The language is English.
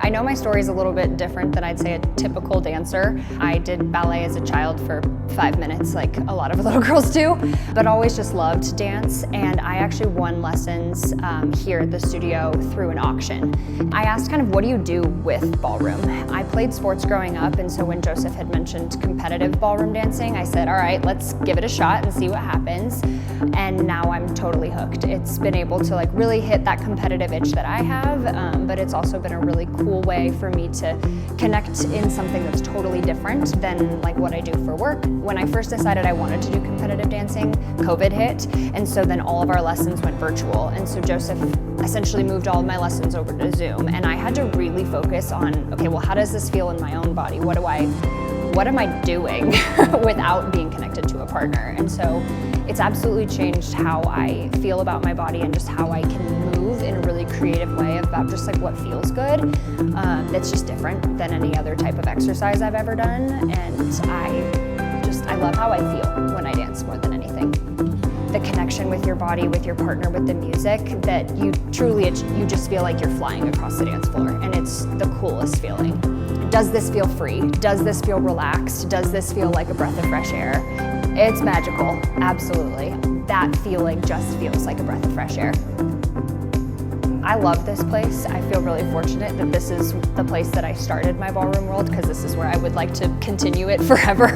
I know my story is a little bit different than I'd say a typical dancer. I did ballet as a child for 5 minutes, like a lot of little girls do, but always just loved dance. And I actually won lessons here at the studio through an auction. I asked kind of, what do you do with ballroom? I played sports growing up, and so when Joseph had mentioned competitive ballroom dancing, I said, all right, let's give it a shot and see what happens. And now I'm totally hooked. It's been able to like really hit that competitive itch that I have, but it's also been a really cool way for me to connect in something that's totally different than like what I do for work. When I first decided I wanted to do competitive dancing, COVID hit, and so then all of our lessons went virtual. And so Joseph essentially moved all of my lessons over to Zoom, and I had to really focus on, okay, well, how does this feel in my own body? What am I doing without being connected to a partner? And so it's absolutely changed how I feel about my body and just how I can move in a really creative way about just like what feels good. That's just different than any other type of exercise I've ever done. And I love how I feel when I dance more than anything. The connection with your body, with your partner, with the music, that you just feel like you're flying across the dance floor, and it's the coolest feeling. Does this feel free? Does this feel relaxed? Does this feel like a breath of fresh air? It's magical, absolutely. That feeling just feels like a breath of fresh air. I love this place. I feel really fortunate that this is the place that I started my ballroom world, because this is where I would like to continue it forever.